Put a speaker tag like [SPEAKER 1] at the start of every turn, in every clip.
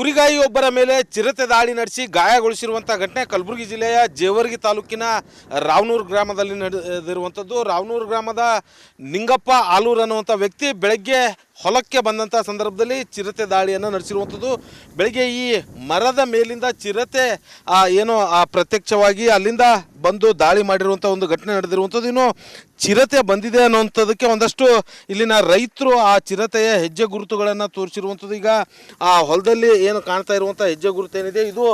[SPEAKER 1] ಕುರಿಗಾಯಿಯೊಬ್ಬರ ಮೇಲೆ ಚಿರತೆ ದಾಳಿ ನಡೆಸಿ ಗಾಯಗೊಳಿಸಿರುವಂಥ ಘಟನೆ ಕಲಬುರಗಿ ಜಿಲ್ಲೆಯ ಜೇವರ್ಗಿ ತಾಲೂಕಿನ ರಾವನೂರು ಗ್ರಾಮದಲ್ಲಿ ನಡೆದಿರುವಂಥದ್ದು. ರಾವನೂರು ಗ್ರಾಮದ ನಿಂಗಪ್ಪ ಆಲೂರು ಅನ್ನುವಂಥ ವ್ಯಕ್ತಿ ಬೆಳಗ್ಗೆ ಹೊಲಕ್ಕೆ ಬಂದಂಥ ಸಂದರ್ಭದಲ್ಲಿ ಚಿರತೆ ದಾಳಿಯನ್ನು ನಡೆಸಿರುವಂಥದ್ದು. ಬೆಳಗ್ಗೆ ಈ ಮರದ ಮೇಲಿಂದ ಚಿರತೆ ಏನೋ ಪ್ರತ್ಯಕ್ಷವಾಗಿ ಅಲ್ಲಿಂದ ಬಂದು ದಾಳಿ ಮಾಡಿರುವಂಥ ಒಂದು ಘಟನೆ ನಡೆದಿರುವಂಥದ್ದು. ಇನ್ನು ಚಿರತೆ ಬಂದಿದೆ ಅನ್ನುವಂಥದ್ದಕ್ಕೆ ಒಂದಷ್ಟು ಇಲ್ಲಿನ ರೈತರು ಆ ಚಿರತೆಯ ಹೆಜ್ಜೆ ಗುರುತುಗಳನ್ನು ತೋರಿಸಿರುವಂಥದ್ದು. ಈಗ ಆ ಹೊಲದಲ್ಲಿ ಏನು ಕಾಣ್ತಾ ಇರುವಂಥ ಹೆಜ್ಜೆ ಗುರುತು ಏನಿದೆ ಇದು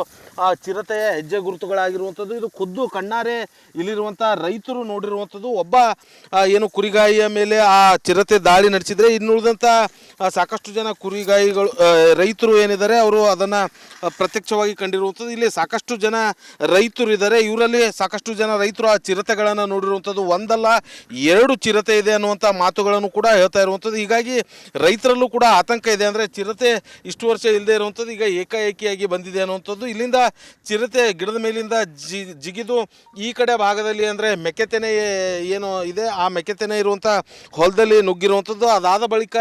[SPEAKER 1] ಆ ಚಿರತೆಯ ಹೆಜ್ಜೆ ಗುರುತುಗಳಾಗಿರುವಂಥದ್ದು. ಇದು ಖುದ್ದು ಕಣ್ಣಾರೆ ಇಲ್ಲಿರುವಂಥ ರೈತರು ನೋಡಿರುವಂಥದ್ದು. ಒಬ್ಬ ಏನು ಕುರಿಗಾಯಿಯ ಮೇಲೆ ಆ ಚಿರತೆ ದಾಳಿ ನಡೆಸಿದರೆ ಇನ್ನುಳಿದಂಥ ಸಾಕಷ್ಟು ಜನ ಕುರಿಗಾಯಿಗಳು ರೈತರು ಏನಿದ್ದಾರೆ ಅವರು ಅದನ್ನು ಪ್ರತ್ಯಕ್ಷವಾಗಿ ಕಂಡಿರುವಂಥದ್ದು. ಇಲ್ಲಿ ಸಾಕಷ್ಟು ಜನ ರೈತರು ಇದ್ದಾರೆ. ಇವರಲ್ಲಿ ಸಾಕಷ್ಟು ಜನ ರೈತರು ಆ ಚಿರತೆಗಳನ್ನು ನೋಡಿರುವಂಥದ್ದು. ಒಂದಲ್ಲ ಎರಡು ಚಿರತೆ ಇದೆ ಅನ್ನುವಂಥ ಮಾತುಗಳನ್ನು ಕೂಡ ಹೇಳ್ತಾ ಇರುವಂಥದ್ದು. ಹೀಗಾಗಿ ರೈತರಲ್ಲೂ ಕೂಡ ಆತಂಕ ಇದೆ. ಅಂದರೆ ಚಿರತೆ ಇಷ್ಟು ವರ್ಷ ಇಲ್ಲದೆ ಇರುವಂಥದ್ದು ಈಗ ಏಕಾಏಕಿಯಾಗಿ ಬಂದಿದೆ ಅನ್ನುವಂಥದ್ದು. ಇಲ್ಲಿಂದ ಚಿರತೆ ಗಿಡದ ಮೇಲಿಂದ ಜಿಗಿದು ಈ ಕಡೆ ಭಾಗದಲ್ಲಿ ಅಂದರೆ ಮೆಕ್ಕೆತೆನೆ ಏನು ಇದೆ ಆ ಮೆಕ್ಕೆತೆನೆ ಇರುವಂಥ ಹೊಲದಲ್ಲಿ ನುಗ್ಗಿರುವಂಥದ್ದು. ಅದಾದ ಬಳಿಕ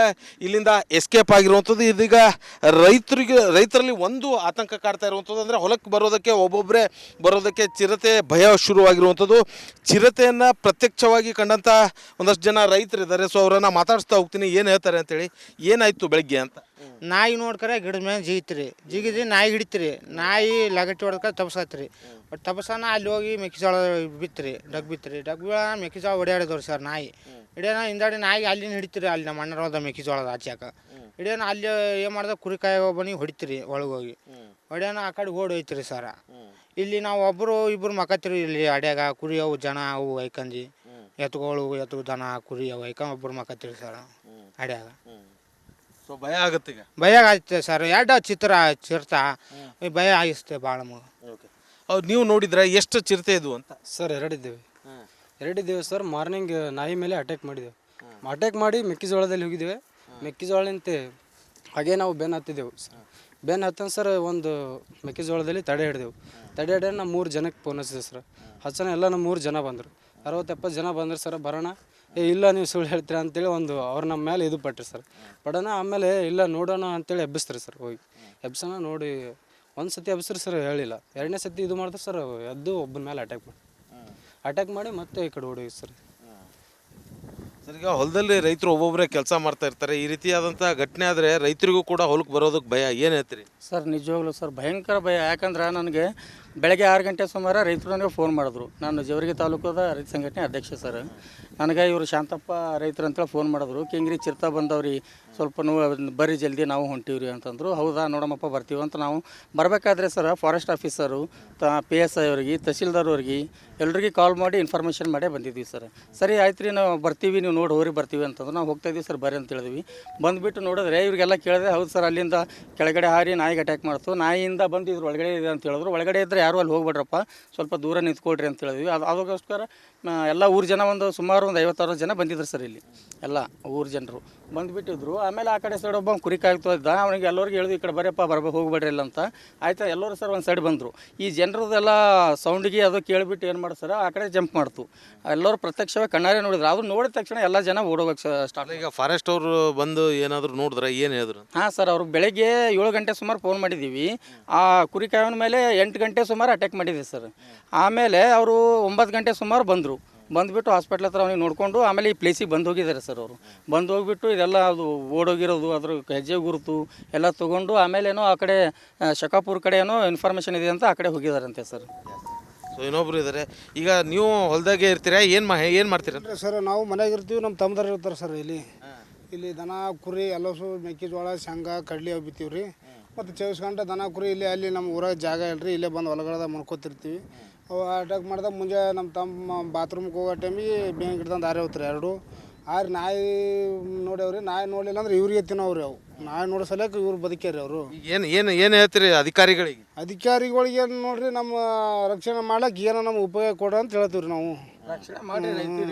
[SPEAKER 1] ಇಲ್ಲಿಂದ ಎಸ್ಕೇಪ್ ಆಗಿರುವಂಥದ್ದು. ಇದೀಗ ರೈತರಲ್ಲಿ ಒಂದು ಆತಂಕ ಕಾಡ್ತಾ ಇರುವಂಥದ್ದು. ಅಂದರೆ ಹೊಲಕ್ಕೆ ಬರೋದಕ್ಕೆ ಒಬ್ಬೊಬ್ಬರೇ ಬರೋದಕ್ಕೆ ಚಿರತೆ ಭಯ ಶುರುವಾಗಿರುವಂಥದ್ದು. ಚಿರತೆಯನ್ನು ಪ್ರತ್ಯಕ್ಷವಾಗಿ ಕಂಡಂಥ ಒಂದಷ್ಟು ಜನ ರೈತರಿದ್ದಾರೆ. ಸೊ ಅವರನ್ನು ಮಾತಾಡಿಸ್ತಾ ಹೋಗ್ತೀನಿ ಏನು ಹೇಳ್ತಾರೆ ಅಂತೇಳಿ. ಏನಾಯಿತು ಬೆಳಗ್ಗೆ ಅಂತ?
[SPEAKER 2] ನಾಯಿ ನೋಡ್ಕರೆ ಗಿಡದ ಮೇಲೆ ಜಿಗಿತ್ರಿ, ಜಿಗಿದು ನಾಯಿ ಹಿಡಿತ್ರಿ. ನಾಯಿ ಲಗಟ್ಟಿ ಹೊಡ್ಕ ತಪ್ಸತ್ರಿ. ಬಟ್ ತಪ್ಸನ ಅಲ್ಲಿ ಹೋಗಿ ಮೆಕ್ಕೆಜೋಳ ಬಿತ್ತರಿ, ಡಗ್ ಬಿತ್ತರಿ. ಡಗ್ ಮೆಕ್ಕೆಜೋಳ ಹೊಡ್ಯಾಡಿದವ್ರಿ ಸರ್ ನಾಯಿ. ಹಿಡಿಯೋಣ ಹಿಂದಾಡಿ ನಾಯಿಗೆ ಅಲ್ಲಿನ ಹಿಡಿತೀರಿ. ಅಲ್ಲಿ ನಮ್ಮ ಅಣ್ಣರ ಹೋದ ಮೆಕ್ಕೆಜೋಳದ ಆಚಾಕ ಹಿಡಿಯೋಣ ಅಲ್ಲಿ ಏನು ಮಾಡ್ದೆ ಕುರಿಕಾಯಿ ಒಬ್ಬನಿ ಹೊಡಿತೀರಿ. ಒಳಗೋಗಿ ಹೊಡ್ಯಾನ ಆ ಕಡೆ ಓಡಿ ಹೋಯ್ತಿರಿ ಸರ. ಇಲ್ಲಿ ನಾವು ಒಬ್ಬರು ಇಬ್ಬರು ಮಕ್ಕತ್ತೀರಿ. ಇಲ್ಲಿ ಅಡ್ಯಾಗ ಕುರಿ ಅವು ಜನ ಅವು ಐಕಂದಿ ಎತ್ತುಗಳು ಎತ್ತು ದನ ಕುರಿ ಅವು ಐಕ ಒಬ್ಬರು ಮಕ್ಕತ್ತೀರಿ ಸರ್ ಅಡ್ಯಾಗ.
[SPEAKER 1] ಸೊ ಭಯ ಆಗುತ್ತೆ. ಈಗ
[SPEAKER 2] ಭಯ ಆಗ್ತದೆ ಸರ್. ಎರಡು ಚಿರತ ಭಯ ಆಗಿಸ್ತೇವೆ ಭಾಳ ಮಗ.
[SPEAKER 1] ಹೌದು, ನೀವು ನೋಡಿದ್ರೆ ಎಷ್ಟು ಚಿರತೆ ಇದು ಅಂತ?
[SPEAKER 3] Sir ಎರಡಿದ್ದೇವೆ sir. ಮಾರ್ನಿಂಗ್ ನಾಯಿ ಮೇಲೆ ಅಟ್ಯಾಕ್ ಮಾಡಿದೆವು. ಅಟ್ಯಾಕ್ ಮಾಡಿ ಮೆಕ್ಕೆಜೋಳದಲ್ಲಿ ಹೋಗಿದ್ದೇವೆ. ಮೆಕ್ಕೆಜೋಳಂತೆ ಹಾಗೆ ನಾವು ಬೆನ್ನು ಹತ್ತಿದ್ದೆವು ಸರ್. ಬೆನ್ನು ಹತ್ತಂದು ಸರ್ ಒಂದು ಮೆಕ್ಕೆಜೋಳದಲ್ಲಿ ತಡೆ ಹಿಡಿದೆವು. ತಡೆ ಹಿಡಿದ್ರೆ ನಾವು 3 ಜನಕ್ಕೆ ಫೋನ್ ಹಚ್ಚಿದೆ ಸರ್. ಹಚ್ಚನ ಎಲ್ಲ ನಮ್ಮ 3 ಜನ ಬಂದರು. 60-70 ಜನ ಬಂದರು ಸರ್. ಬರೋಣ ಇಲ್ಲ ನೀವು ಸುಳ್ಳು ಹೇಳ್ತೀರಾ ಅಂತೇಳಿ ಅವ್ರು ನಮ್ಮ ಮೇಲೆ ಇದು ಪಟ್ರಿ ಸರ್. ಪಡೋಣ ಆಮೇಲೆ ಇಲ್ಲ ನೋಡೋಣ ಅಂತೇಳಿ ಎಬ್ಬಿಸ್ತಾರೆ ಸರ್. ಹೋಗಿ ಎಬ್ಸೋಣ ನೋಡಿ ಒಂದು ಸತಿ ಎಬ್ಸ್ರಿ ಸರ್ ಹೇಳಿಲ್ಲ. 2ನೇ ಸತಿ ಇದು ಮಾಡಿದ್ರೆ ಸರ್ ಎದ್ದು ಒಬ್ಬನ ಮೇಲೆ ಅಟ್ಯಾಕ್ ಮಾಡಿ ಮತ್ತೆ ಈ ಕಡೆ ಓಡಿ ಸರ್.
[SPEAKER 1] ಸರ್ ಈಗ ಹೊಲದಲ್ಲಿ ರೈತರು ಒಬ್ಬೊಬ್ಬರೇ ಕೆಲಸ ಮಾಡ್ತಾ ಇರ್ತಾರೆ. ಈ ರೀತಿಯಾದಂಥ ಘಟನೆ ಆದರೆ ರೈತರಿಗೂ ಕೂಡ ಹೊಲಕ್ಕೆ ಬರೋದಕ್ಕೆ ಭಯ. ಏನು ಹೇಳ್ತೀರಿ
[SPEAKER 4] ಸರ್? ನಿಜವಾಗ್ಲೂ ಸರ್ ಭಯಂಕರ ಭಯ. ಯಾಕಂದ್ರೆ ನನಗೆ ಬೆಳಗ್ಗೆ 6 ಗಂಟೆ ಸುಮಾರು ರೈತರು ನನಗೆ ಫೋನ್ ಮಾಡಿದ್ರು. ನಾನು ಜೇವರ್ಗಿ ತಾಲೂಕದ ರೈತ ಸಂಘಟನೆ ಅಧ್ಯಕ್ಷ ಸರ್. ನನಗೆ ಇವರು ಶಾಂತಪ್ಪ ರೈತರು ಅಂತೇಳಿ ಫೋನ್ ಮಾಡಿದ್ರು. ಕಿಂಗ್ರಿ ಚಿರತೆ ಬಂದವ್ರಿ, ಸ್ವಲ್ಪ ಬರ್ರಿ ಜಲ್ದಿ ನಾವು ಹೊಂಟೀವ್ರಿ ಅಂತಂದರು. ಹೌದಾ ನೋಡಮ್ಮಪ್ಪ ಬರ್ತೀವಿ ಅಂತ ನಾವು ಬರಬೇಕಾದ್ರೆ ಸರ್ ಫಾರೆಸ್ಟ್ ಆಫೀಸರು PSI ಅವ್ರಿಗೆ ತಹಸೀಲ್ದಾರ್ ಅವ್ರಿಗೆ ಎಲ್ರಿಗೆ ಕಾಲ್ ಮಾಡಿ ಇನ್ಫಾರ್ಮೇಷನ್ ಮಾಡೇ ಬಂದಿದ್ವಿ ಸರ್. ಸರಿ ಆಯ್ತು ರೀ ನಾವು ಬರ್ತೀವಿ, ನೀವು ನೋಡಿ ಹೋರಿ ಬರ್ತೀವಿ ಅಂತಂದ್ರೆ ನಾವು ಹೋಗ್ತಾ ಇದ್ದೀವಿ ಸರ್ ಬರ್ರಿ ಅಂತ ಹೇಳಿದ್ವಿ. ಬಂದುಬಿಟ್ಟು ನೋಡಿದ್ರೆ ಇವ್ರಿಗೆಲ್ಲ ಕೇಳಿದೆ. ಹೌದು ಸರ್ ಅಲ್ಲಿಂದ ಕೆಳಗಡೆ ಹಾರಿ ನಾಯಿಗೆ ಅಟ್ಯಾಕ್ ಮಾಡ್ತು. ನಾಯಿಯಿಂದ ಬಂದಿದ್ರು ಒಳಗಡೆ ಇದೆ ಅಂತ ಹೇಳಿದ್ರು. ಒಳಗಡೆ ಇದ್ದರೆ ಯಾರು ಅಲ್ಲಿ ಹೋಗ್ಬೇಡ್ರಪ್ಪ, ಸ್ವಲ್ಪ ದೂರ ನಿಂತ್ಕೊಳ್ರಿ ಅಂತ ಹೇಳಿದ್ವಿ. ಅದಕ್ಕೋಸ್ಕರ ಎಲ್ಲ ಊರು ಜನ ಸುಮಾರು ಒಂದು 50-60 ಜನ ಬಂದಿದ್ರು ಸರ್. ಇಲ್ಲಿ ಎಲ್ಲ ಊರು ಜನರು ಬಂದುಬಿಟ್ಟಿದ್ರು. ಆಮೇಲೆ ಆ ಕಡೆ ಸೈಡ್ ಒಬ್ಬ ಕುರಿ ಕಾಯ್ತಾ ಇದ್ದ. ಅವನಿಗೆ ಎಲ್ಲರಿಗೂ ಹೇಳಿದ್ವಿ ಈ ಕಡೆ ಬರಪ್ಪ ಹೋಗ್ಬೇಡ್ರಿ ಇಲ್ಲ ಅಂತ. ಆಯ್ತಾ ಎಲ್ಲರೂ ಸರ್ ಒಂದು ಸೈಡ್ ಬಂದರು. ಈ ಜನರದೆಲ್ಲ ಸೌಂಡಿಗೆ ಅದು ಕೇಳಿಬಿಟ್ಟು ಏನು ಮಾಡಿ ಸರ್ ಆ ಕಡೆ ಜಂಪ್ ಮಾಡ್ತು. ಎಲ್ಲರೂ ಪ್ರತ್ಯಕ್ಷವಾಗಿ ಕಣ್ಣಾರೆ ನೋಡಿದ್ರು. ಅವ್ರು ನೋಡಿದ ತಕ್ಷಣ ಎಲ್ಲ ಜನ ಓಡೋಗಕ್ಕೆ ಸ್ಟಾರ್ಟ್.
[SPEAKER 1] ಈಗ ಫಾರೆಸ್ಟ್ ಅವರು ಬಂದು ಏನಾದರೂ ನೋಡಿದ್ರೆ ಏನು ಹೇಳಿದ್ರು?
[SPEAKER 4] ಹಾಂ ಸರ್, ಅವ್ರು ಬೆಳಗ್ಗೆ 7 ಗಂಟೆ ಸುಮಾರು ಫೋನ್ ಮಾಡಿದ್ದೀವಿ. ಆ ಕುರಿ ಕಾಯೋನ ಮೇಲೆ 8 ಗಂಟೆ ಸುಮಾರು ಅಟ್ಯಾಕ್ ಮಾಡಿದ್ದೀವಿ ಸರ್. ಆಮೇಲೆ ಅವರು 9 ಗಂಟೆ ಸುಮಾರು ಬಂದುಬಿಟ್ಟು ಹಾಸ್ಪಿಟ್ಲ್ ಹತ್ರ ಅವನಿಗೆ ನೋಡಿಕೊಂಡು ಆಮೇಲೆ ಈ ಪ್ಲೇಸಿಗೆ ಬಂದು ಹೋಗಿದ್ದಾರೆ ಸರ್. ಅವರು ಬಂದು ಹೋಗಿಬಿಟ್ಟು ಇದೆಲ್ಲ ಅದು ಓಡೋಗಿರೋದು ಅದ್ರ ಹೆಜ್ಜೆ ಗುರುತು ಎಲ್ಲ ತೊಗೊಂಡು ಆಮೇಲೇನೋ ಆ ಕಡೆ ಶಕಾಪುರ ಕಡೆ ಏನೋ ಇನ್ಫಾರ್ಮೇಷನ್ ಇದೆ ಅಂತ ಆ ಕಡೆ ಹೋಗಿದಾರಂತೆ ಸರ್.
[SPEAKER 1] ಸೊ ಇನ್ನೊಬ್ರು ಇದ್ದಾರೆ. ಈಗ ನೀವು ಹೊಲದಾಗೆ ಇರ್ತೀರಾ? ಏನು ಮಾಡ್ತೀರ
[SPEAKER 5] ಸರ್? ನಾವು ಮನೆಯಾಗ ಇರ್ತೀವಿ. ನಮ್ಮ ತಮ್ಮದಾರು ಇರ್ತಾರೆ ಸರ್. ಇಲ್ಲಿ ದನ ಕುರಿ ಎಲ್ಲಸು ಮೆಕ್ಕೆಜೋಳ ಶೇಂಗಾ ಕಡ್ಲಿ ಅವು ಬಿತ್ತೀವಿ ರೀ. ಮತ್ತು 24 ಗಂಟೆ ದನ ಕುರಿ ಇಲ್ಲಿ ನಮ್ಮ ಊರಾಗ ಜಾಗ ಇಲ್ರಿ. ಇಲ್ಲೇ ಬಂದು ಹೊಲಗಳದಾಗ ಮನ್ಕೋತಿರ್ತೀವಿ. ಅವು ಅಟ್ಯಾಕ್ ಮಾಡಿದಾಗ ಮುಂಜೆ ನಮ್ಮ ತಮ್ಮ ಬಾತ್ರೂಮ್ಗೆ ಹೋಗೋ ಟೈಮಿಗೆ ಬೇಂಗ್ ಹಿಡ್ದಂದು ಹಾರಿ ಹೋಗ್ತಾರೆ 2. ಆರು ನಾಯಿ ನೋಡ್ಯಾವ್ರಿ. ನಾಯಿ ನೋಡಲಿಲ್ಲ ಅಂದ್ರೆ ಇವ್ರಿಗೆ ತಿನ್ನೋವ್ರಿ. ಅವು ನಾಯಿ ನೋಡೋ ಸಲಕ್ಕೆ ಇವ್ರು ಬದುಕ್ಯಾರಿ ಅವರು.
[SPEAKER 1] ಏನು ಹೇಳ್ತೀರಿ ಅಧಿಕಾರಿಗಳಿಗೆ?
[SPEAKER 5] ನೋಡ್ರಿ ನಮ್ಮ ರಕ್ಷಣೆ ಮಾಡ್ಲಿಕ್ಕೆ ಏನೋ ನಮ್ಗೆ ಉಪಯೋಗ ಕೊಡ ಅಂತ ಹೇಳ್ತೀವಿ ರೀ ನಾವು.
[SPEAKER 4] ರಕ್ಷಣೆ ಮಾಡಿ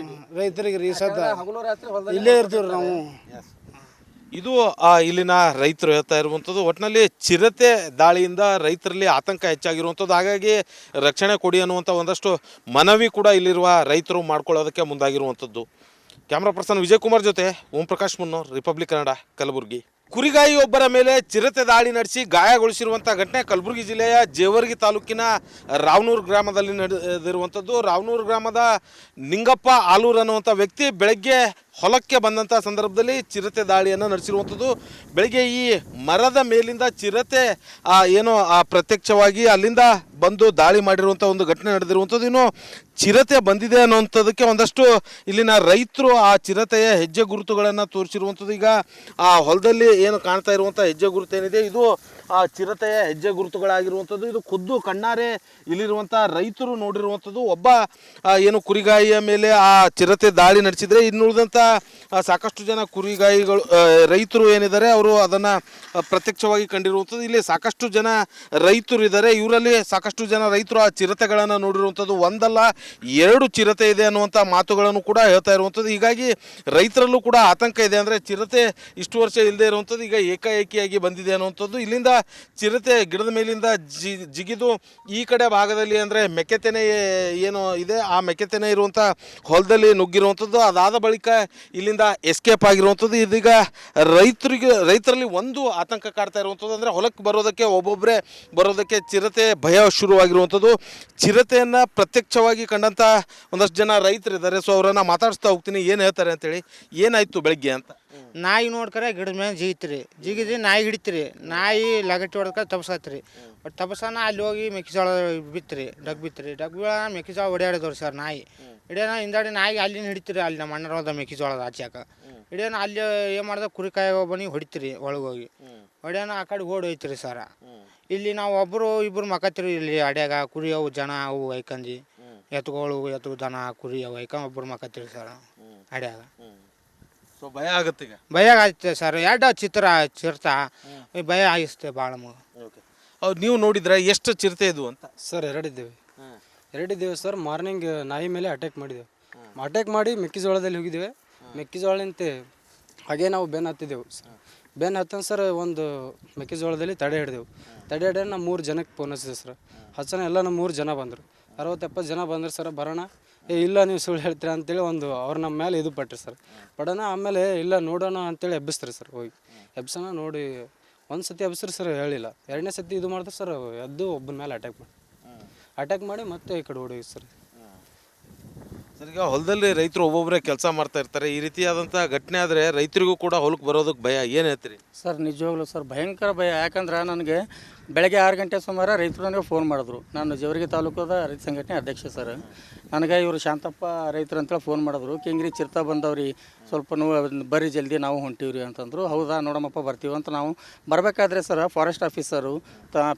[SPEAKER 5] ರೈತರಿಗೆ ರೀ ಸದ್ದ ಇಲ್ಲೇ ಇರ್ತೀವಿ ನಾವು.
[SPEAKER 1] ಇದು ಇಲ್ಲಿನ ರೈತರು ಹೇಳ್ತಾ ಇರುವಂಥದ್ದು. ಒಟ್ಟಿನಲ್ಲಿ ಚಿರತೆ ದಾಳಿಯಿಂದ ರೈತರಲ್ಲಿ ಆತಂಕ ಹೆಚ್ಚಾಗಿರುವಂಥದ್ದು. ಹಾಗಾಗಿ ರಕ್ಷಣೆ ಕೊಡಿ ಅನ್ನುವಂಥ ಒಂದಷ್ಟು ಮನವಿ ಕೂಡ ಇಲ್ಲಿರುವ ರೈತರು ಮಾಡ್ಕೊಳ್ಳೋದಕ್ಕೆ ಮುಂದಾಗಿರುವಂಥದ್ದು. ಕ್ಯಾಮ್ರಾ ಪರ್ಸನ್ ವಿಜಯಕುಮಾರ್ ಜೊತೆ ಓಂ ಪ್ರಕಾಶ್ ಮುನ್ನೋರ್, ರಿಪಬ್ಲಿಕ್ ಕನ್ನಡ, ಕಲಬುರಗಿ. ಕುರಿಗಾಯಿಯೊಬ್ಬರ ಮೇಲೆ ಚಿರತೆ ದಾಳಿ ನಡೆಸಿ ಗಾಯಗೊಳಿಸಿರುವಂಥ ಘಟನೆ ಕಲಬುರಗಿ ಜಿಲ್ಲೆಯ ಜೇವರ್ಗಿ ತಾಲೂಕಿನ ರಾವನೂರು ಗ್ರಾಮದಲ್ಲಿ ನಡೆದಿರುವಂಥದ್ದು. ರಾವನೂರು ಗ್ರಾಮದ ನಿಂಗಪ್ಪ ಆಲೂರ್ ಅನ್ನುವಂಥ ವ್ಯಕ್ತಿ ಬೆಳಗ್ಗೆ ಹೊಲಕ್ಕೆ ಬಂದಂಥ ಸಂದರ್ಭದಲ್ಲಿ ಚಿರತೆ ದಾಳಿಯನ್ನು ನಡೆಸಿರುವಂಥದ್ದು. ಬೆಳಗ್ಗೆ ಈ ಮರದ ಮೇಲಿಂದ ಚಿರತೆ ಏನೋ ಪ್ರತ್ಯಕ್ಷವಾಗಿ ಅಲ್ಲಿಂದ ಬಂದು ದಾಳಿ ಮಾಡಿರುವಂಥ ಒಂದು ಘಟನೆ ನಡೆದಿರುವಂಥದ್ದು. ಇನ್ನು ಚಿರತೆ ಬಂದಿದೆ ಅನ್ನುವಂಥದ್ದಕ್ಕೆ ಒಂದಷ್ಟು ಇಲ್ಲಿನ ರೈತರು ಆ ಚಿರತೆಯ ಹೆಜ್ಜೆ ಗುರುತುಗಳನ್ನು ತೋರಿಸಿರುವಂಥದ್ದು. ಈಗ ಆ ಹೊಲದಲ್ಲಿ ಏನು ಕಾಣ್ತಾ ಇರುವಂಥ ಹೆಜ್ಜೆ ಗುರುತು ಏನಿದೆ ಇದು ಆ ಚಿರತೆಯ ಹೆಜ್ಜೆ ಗುರುತುಗಳಾಗಿರುವಂಥದ್ದು. ಇದು ಖುದ್ದು ಕಣ್ಣಾರೆ ಇಲ್ಲಿರುವಂಥ ರೈತರು ನೋಡಿರುವಂಥದ್ದು. ಒಬ್ಬ ಏನು ಕುರಿಗಾಯಿಯ ಮೇಲೆ ಆ ಚಿರತೆ ದಾಳಿ ನಡೆಸಿದರೆ ಇನ್ನುಳಿದಂಥ ಸಾಕಷ್ಟು ಜನ ಕುರಿಗಾಯಿಗಳು ರೈತರು ಏನಿದ್ದಾರೆ ಅವರು ಅದನ್ನು ಪ್ರತ್ಯಕ್ಷವಾಗಿ ಕಂಡಿರುವಂಥದ್ದು. ಇಲ್ಲಿ ಸಾಕಷ್ಟು ಜನ ರೈತರು ಇದ್ದಾರೆ. ಇವರಲ್ಲಿ ಸಾಕಷ್ಟು ಜನ ರೈತರು ಆ ಚಿರತೆಗಳನ್ನು ನೋಡಿರುವಂಥದ್ದು. ಒಂದಲ್ಲ ಎರಡು ಚಿರತೆ ಇದೆ ಅನ್ನುವಂಥ ಮಾತುಗಳನ್ನು ಕೂಡ ಹೇಳ್ತಾ ಇರುವಂಥದ್ದು. ಹೀಗಾಗಿ ರೈತರಲ್ಲೂ ಕೂಡ ಆತಂಕ ಇದೆ. ಅಂದರೆ ಚಿರತೆ ಇಷ್ಟು ವರ್ಷ ಇಲ್ಲದೆ ಇರುವಂಥದ್ದು ಈಗ ಏಕಾಏಕಿಯಾಗಿ ಬಂದಿದೆ ಅನ್ನುವಂಥದ್ದು. ಇಲ್ಲಿಂದ ಚಿರತೆ ಗಿಡದ ಮೇಲಿಂದ ಜಿಗಿದು ಈ ಕಡೆ ಭಾಗದಲ್ಲಿ ಅಂದರೆ ಮೆಕ್ಕೆತೆನೆ ಏನು ಇದೆ ಆ ಮೆಕ್ಕೆತೆನೆ ಇರುವಂಥ ಹೊಲದಲ್ಲಿ ನುಗ್ಗಿರುವಂಥದ್ದು. ಅದಾದ ಬಳಿಕ ಇಲ್ಲಿಂದ ಎಸ್ಕೇಪ್ ಆಗಿರುವಂಥದ್ದು. ಇದೀಗ ರೈತರಲ್ಲಿ ಒಂದು ಆತಂಕ ಕಾಡ್ತಾ ಇರುವಂಥದ್ದು. ಅಂದರೆ ಹೊಲಕ್ಕೆ ಬರೋದಕ್ಕೆ ಒಬ್ಬೊಬ್ಬರೇ ಬರೋದಕ್ಕೆ ಚಿರತೆ ಭಯ ಶುರುವಾಗಿರುವಂಥದ್ದು. ಚಿರತೆಯನ್ನು ಪ್ರತ್ಯಕ್ಷವಾಗಿ ಕಂಡಂಥ ಒಂದಷ್ಟು ಜನ ರೈತರಿದ್ದಾರೆ. ಸೊ ಅವರನ್ನು ಮಾತಾಡಿಸ್ತಾ ಹೋಗ್ತೀನಿ ಏನು ಹೇಳ್ತಾರೆ ಅಂತೇಳಿ. ಏನಾಯಿತು ಬೆಳಗ್ಗೆ ಅಂತ?
[SPEAKER 2] ನಾಯಿ ನೋಡ್ಕರೆ ಗಿಡದ ಮೇಲೆ ಜಿಗಿತ್ರಿ, ಜಿಗಿದು ನಾಯಿ ಹಿಡಿತ್ರಿ. ನಾಯಿ ಲಗಟ್ಟಿ ಹೊಡ್ಕ ತಪ್ಸಾತ್ರಿ. ಬಟ್ ತಪ್ಸನ ಅಲ್ಲಿ ಹೋಗಿ ಮೆಕ್ಕೆಜೋಳ ಬಿತ್ರಿ, ಡಗ್ ಬೀಳ ಮೆಕ್ಕೆಜೋಳ ಹೊಡ್ಯಾಡಿದವ್ರಿ ಸರ್ ನಾಯಿ. ಹಿಡಿಯೋಣ ಹಿಂದಾಡಿ ನಾಯಿಗೆ ಅಲ್ಲಿನ ಹಿಡಿತೀರಿ, ಅಲ್ಲಿ ನಮ್ಮ ಅಣ್ಣರ ಹೋದ ಮೆಕ್ಕೆಜೋಳದ ಆಚಾಕ ಹಿಡಿಯೋಣ. ಅಲ್ಲಿ ಏನು ಮಾಡ್ದೆ ಕುರಿಕಾಯಿ ಒಬ್ಬನಿಗೆ ಹೊಡಿತೀರಿ, ಒಳಗೋಗಿ ಹೊಡ್ಯಾನ ಆ ಕಡೆ ಓಡಿ ಹೋಯ್ತಿರಿ ಸರ. ಇಲ್ಲಿ ನಾವು ಇಬ್ಬರು ಮಕ್ಕತ್ತೀರಿ ಇಲ್ಲಿ ಅಡ್ಯಾಗ. ಕುರಿ ಅವು ಜನ ಅವು ಐಕಂದಿ ಎತ್ತು ದನ ಕುರಿ ಅವು ಐಕಂದ್ ಒಬ್ಬರು ಮಕ್ಕತ್ತೀರಿ ಸರ್ ಅಡ್ಯಾಗ.
[SPEAKER 1] ಸೊ ಭಯ ಆಗುತ್ತೆ ಈಗ?
[SPEAKER 2] ಭಯ ಆಯ್ತು ಸರ್. ಎರಡು ಚಿರತ ಭಯ ಆಗಿಸ್ತೆ ಭಾಳ.
[SPEAKER 1] ಅವ್ರು ನೀವು ನೋಡಿದ್ರೆ ಎಷ್ಟು ಚಿರತೆ ಇದು ಅಂತ?
[SPEAKER 3] Sir ಎರಡಿದ್ದೇವೆ sir. ಮಾರ್ನಿಂಗ್ ನಾಯಿ ಮೇಲೆ ಅಟ್ಯಾಕ್ ಮಾಡಿದೆವು. ಅಟ್ಯಾಕ್ ಮಾಡಿ ಮೆಕ್ಕೆಜೋಳದಲ್ಲಿ ಹೋಗಿದ್ದೇವೆ. ಮೆಕ್ಕೆಜೋಳಂತ ಹಾಗೆ ನಾವು ಬೆನ್ನು ಹತ್ತಿದ್ದೆವು. ಬೆನ್ನು ಹತ್ತಂತ ಸರ್ ಒಂದು ಮೆಕ್ಕೆಜೋಳದಲ್ಲಿ ತಡೆ ಹಿಡಿದ ನಾವು 3 ಜನಕ್ಕೆ ಫೋನ್ ಹಚ್ಚಿದೆ ಸರ್. ಹಚ್ಚನ ಎಲ್ಲ ನಮ್ಮ 3 ಜನ ಬಂದರು. 60-70 ಜನ ಬಂದರು ಸರ್. ಬರೋಣ ಇಲ್ಲ ನೀವು ಸುಳ್ಳು ಹೇಳ್ತೀರಾ ಅಂತೇಳಿ ಅವ್ರು ನಮ್ಮ ಮೇಲೆ ಇದು ಪಟ್ರಿ ಸರ್. ಪಡೋಣ ಆಮೇಲೆ ಇಲ್ಲ ನೋಡೋಣ ಅಂತೇಳಿ ಎಬ್ಬಿಸ್ತಾರೆ ಸರ್. ಹೋಗಿ ಎಬ್ಸೋಣ ನೋಡಿ ಒಂದು ಸತಿ ಎಬ್ಸ್ರಿ ಸರ್ ಹೇಳಿಲ್ಲ. 2ನೇ ಸತಿ ಇದು ಮಾಡಿದ್ರೆ ಸರ್ ಎದ್ದು ಒಬ್ಬನ ಮೇಲೆ ಅಟ್ಯಾಕ್ ಮಾಡಿ ಮತ್ತೆ ಈ ಕಡೆ ಓಡೋಗಿ ಸರ್.
[SPEAKER 1] ಸರ್ ಈಗ ಹೊಲದಲ್ಲಿ ರೈತರು ಒಬ್ಬೊಬ್ಬರೇ ಕೆಲಸ ಮಾಡ್ತಾ ಇರ್ತಾರೆ. ಈ ರೀತಿಯಾದಂಥ ಘಟನೆ ಆದರೆ ರೈತರಿಗೂ ಕೂಡ ಹೊಲಕ್ಕೆ ಬರೋದಕ್ಕೆ ಭಯ. ಏನು ಹೇಳ್ತೀರಿ?
[SPEAKER 4] ಸರ್ ನಿಜವಾಗ್ಲೂ ಸರ್ ಭಯಂಕರ ಭಯ. ಯಾಕಂದ್ರೆ ನನಗೆ ಬೆಳಗ್ಗೆ 6 ಗಂಟೆ ಸುಮಾರು ರೈತರು ನನಗೆ ಫೋನ್ ಮಾಡಿದ್ರು. ನಾನು ಜೇವರ್ಗಿ ತಾಲೂಕದ ರೈತ ಸಂಘಟನೆ ಅಧ್ಯಕ್ಷ ಸರ್. ನನಗೆ ಇವರು ಶಾಂತಪ್ಪ ರೈತರು ಅಂತೇಳಿ ಫೋನ್ ಮಾಡಿದ್ರು. ಕಿಂಗ್ರಿ ಚಿರತೆ ಬಂದವ್ರಿ, ಸ್ವಲ್ಪ ಬರ್ರಿ ಜಲ್ದಿ ನಾವು ಹೊಂಟೀವ್ರಿ ಅಂತಂದರು. ಹೌದಾ ನೋಡಮ್ಮಪ್ಪ ಬರ್ತೀವಿ ಅಂತ ನಾವು ಬರಬೇಕಾದ್ರೆ ಸರ್ ಫಾರೆಸ್ಟ್ ಆಫೀಸರು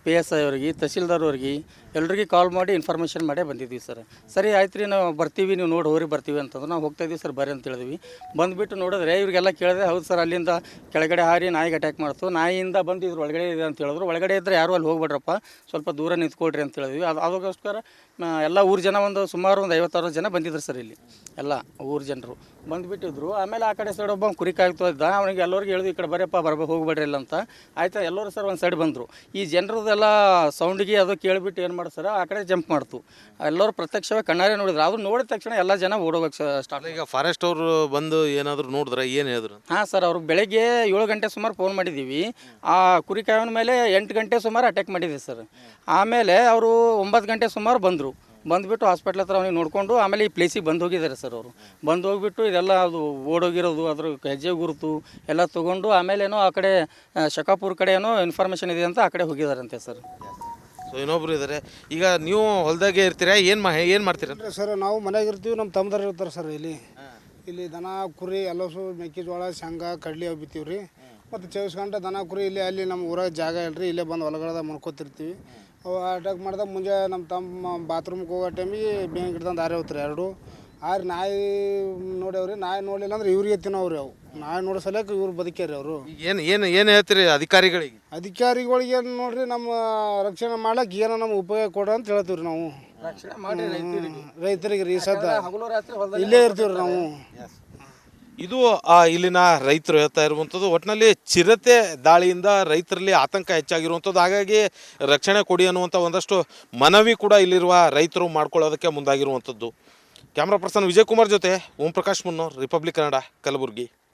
[SPEAKER 4] PSI ಅವ್ರಿಗೆ ತಹಸೀಲ್ದಾರ್ ಅವ್ರಿಗೆ ಎಲ್ರಿಗೂ ಕಾಲ್ ಮಾಡಿ ಇನ್ಫಾರ್ಮೇಷನ್ ಮಾಡೇ ಬಂದಿದ್ವಿ ಸರ್. ಸರಿ ಆಯ್ತು ರೀ ನಾವು ಬರ್ತೀವಿ, ನೀವು ನೋಡಿ ಹೋರಿ ಬರ್ತೀವಿ ಅಂತಂದ್ರೆ ನಾವು ಹೋಗ್ತಾಯಿದ್ವಿ ಸರ್ ಬರ್ರಿ ಅಂತ ಹೇಳಿದ್ವಿ. ಬಂದುಬಿಟ್ಟು ನೋಡಿದ್ರೆ ಇವ್ರಿಗೆಲ್ಲ ಕೇಳಿದೆ. ಹೌದು ಸರ್ ಅಲ್ಲಿಂದ ಕೆಳಗಡೆ ಹಾರಿ ನಾಯಿಗೆ ಅಟ್ಯಾಕ್ ಮಾಡ್ತು. ನಾಯಿಯಿಂದ ಬಂದು ಇದ್ರ ಒಳಗಡೆ ಇದೆ ಅಂತ ಹೇಳಿದ್ರು. ಒಳಗಡೆ ಇದ್ದರೆ ಯಾರು ಅಲ್ಲಿ ಹೋಗ್ಬೇಡ್ರಪ್ಪ, ಸ್ವಲ್ಪ ದೂರ ನಿಂತ್ಕೊಳ್ರಿ ಅಂತ ಹೇಳಿದ್ವಿ. ಅದಕ್ಕೋಸ್ಕರ ಎಲ್ಲ ಊರು ಜನ ಸುಮಾರು ಒಂದು 50-60 ಜನ ಬಂದಿದ್ರು ಸರ್. ಇಲ್ಲಿ ಎಲ್ಲ ಊರು ಜನರು ಬಂದುಬಿಟ್ಟಿದ್ರು. ಆಮೇಲೆ ಆ ಕಡೆ ಸೈಡ್ ಒಬ್ಬ ಕುರಿ ಕಾಯ್ತಾ ಇದ್ದ. ಅವನಿಗೆ ಎಲ್ಲರಿಗೂ ಹೇಳಿದ್ವಿ ಈ ಕಡೆ ಬರಪ್ಪ ಹೋಗ್ಬೇಡ್ರಿ ಇಲ್ಲ ಅಂತ. ಆಯ್ತು ಎಲ್ಲರೂ ಸರ್ ಒಂದು ಸೈಡ್ ಬಂದರು. ಈ ಜನರದೆಲ್ಲ ಸೌಂಡಿಗೆ ಅದು ಕೇಳಿಬಿಟ್ಟು ಏನು ಮಾಡಿ ಸರ್ ಆ ಕಡೆ ಜಂಪ್ ಮಾಡ್ತು. ಎಲ್ಲರೂ ಪ್ರತ್ಯಕ್ಷವಾಗಿ ಕಣ್ಣಾರೆ ನೋಡಿದ್ರು. ಅದು ನೋಡಿದ ತಕ್ಷಣ ಎಲ್ಲ ಜನ ಓಡೋಗಕ್ಕೆ ಸ್ಟಾರ್ಟ್.
[SPEAKER 1] ಈಗ ಫಾರೆಸ್ಟ್ ಅವರು ಬಂದು ಏನಾದರೂ ನೋಡಿದ್ರೆ ಏನು ಹೇಳಿದ್ರು?
[SPEAKER 4] ಹಾಂ ಸರ್, ಅವರು ಬೆಳಗ್ಗೆ 7 ಗಂಟೆ ಸುಮಾರು ಫೋನ್ ಮಾಡಿದ್ದೀವಿ. ಆ ಕುರಿ ಕಾಯೋನ ಮೇಲೆ 8 ಗಂಟೆ ಸುಮಾರು ಅಟ್ಯಾಕ್ ಮಾಡಿದೆ ಸರ್. ಆಮೇಲೆ ಅವರು 9 ಗಂಟೆ ಸುಮಾರು ಬಂದುಬಿಟ್ಟು ಹಾಸ್ಪಿಟ್ಲ್ ಹತ್ರ ಅವನಿಗೆ ನೋಡಿಕೊಂಡು ಆಮೇಲೆ ಈ ಪ್ಲೇಸಿಗೆ ಬಂದು ಹೋಗಿದ್ದಾರೆ ಸರ್. ಅವರು ಬಂದು ಹೋಗಿಬಿಟ್ಟು ಇದೆಲ್ಲ ಅದು ಓಡೋಗಿರೋದು ಅದ್ರ ಹೆಜ್ಜೆ ಗುರುತು ಎಲ್ಲ ತೊಗೊಂಡು ಆಮೇಲೇನೋ ಆ ಕಡೆ ಶಕಾಪುರ ಕಡೆ ಏನೋ ಇನ್ಫಾರ್ಮೇಷನ್ ಇದೆ ಅಂತ ಆ ಕಡೆ ಹೋಗಿದ್ದಾರಂತೆ ಸರ್.
[SPEAKER 1] ಸೊ ಇನ್ನೊಬ್ರು ಇದ್ದಾರೆ. ಈಗ ನೀವು ಹೊಲದಾಗೆ ಇರ್ತೀರಾ? ಏನು ಮಾಡ್ತೀರಾ
[SPEAKER 5] ಸರ್? ನಾವು ಮನೆಯಾಗ ಇರ್ತೀವಿ, ನಮ್ಮ ತಮ್ಮದಾರು ಇರ್ತಾರೆ ಸರ್. ಇಲ್ಲಿ ದನ ಕುರಿ ಎಲ್ಲಸು ಮೆಕ್ಕೆಜೋಳ ಶೇಂಗಾ ಕಡ್ಲಿ ಅವು ಬಿತ್ತೀವಿ ರೀ. ಮತ್ತು 24 ಗಂಟೆ ದನ ಕುರಿ ಅಲ್ಲಿ ನಮ್ಮ ಊರಾಗ ಜಾಗ ಇಲ್ಲರಿ, ಇಲ್ಲೇ ಬಂದು ಹೊಲಗಡೆ ಮನ್ಕೋತಿರ್ತೀವಿ. ಅವು ಅಟ್ಯಾಕ್ ಮಾಡಿದಾಗ ಮುಂಜೆ ನಮ್ಮ ತಮ್ಮ ಬಾತ್ರೂಮ್ಗೆ ಹೋಗೋ ಟೈಮಿಗೆ ಬೇನ್ ಗಿಡ್ದಂದು ಆರಿ ಹೋಗ್ತಾರೆ 2 ಆರು ನಾಯಿ ನೋಡ್ಯಾವ್ರಿ. ನಾಯಿ ನೋಡಲಿಲ್ಲ ಅಂದ್ರೆ ಇವ್ರಿಗೆ ತಿನ್ನೋವ್ರಿ. ಅವು ನಾಯಿ ನೋಡೋ ಸಲಕ್ಕೆ ಇವ್ರು ಬದುಕ್ಯಾರಿ. ಅವರು
[SPEAKER 1] ಏನು ಹೇಳ್ತೀರಿ ಅಧಿಕಾರಿಗಳಿಗೆ?
[SPEAKER 5] ಏನು ನೋಡ್ರಿ ನಮ್ಮ ರಕ್ಷಣೆ ಮಾಡ್ಲಿಕ್ಕೆ ಏನೋ ನಮ್ಮ ಉಪಯೋಗ ಕೊಡ ಅಂತ ಹೇಳ್ತೀವಿ ರೀ ನಾವು. ರೈತರಿಗೆ ರೀ ಸದ್ದ ಇಲ್ಲೇ ಇರ್ತೀವಿ ರೀ ನಾವು.
[SPEAKER 1] ಇದು ಇಲ್ಲಿನ ರೈತರು ಹೇಳ್ತಾ ಇರುವಂಥದ್ದು. ಒಟ್ಟಿನಲ್ಲಿ ಚಿರತೆ ದಾಳಿಯಿಂದ ರೈತರಲ್ಲಿ ಆತಂಕ ಹೆಚ್ಚಾಗಿರುವಂಥದ್ದು. ಹಾಗಾಗಿ ರಕ್ಷಣೆ ಕೊಡಿ ಅನ್ನುವಂಥ ಒಂದಷ್ಟು ಮನವಿ ಕೂಡ ಇಲ್ಲಿರುವ ರೈತರು ಮಾಡ್ಕೊಳ್ಳೋದಕ್ಕೆ ಮುಂದಾಗಿರುವಂಥದ್ದು. ಕ್ಯಾಮ್ರಾ ಪರ್ಸನ್ ವಿಜಯ್ ಕುಮಾರ್ ಜೊತೆ ಓಂ ಪ್ರಕಾಶ್ ಮುನ್ನೋರ್, ರಿಪಬ್ಲಿಕ್ ಕನ್ನಡ, ಕಲಬುರಗಿ.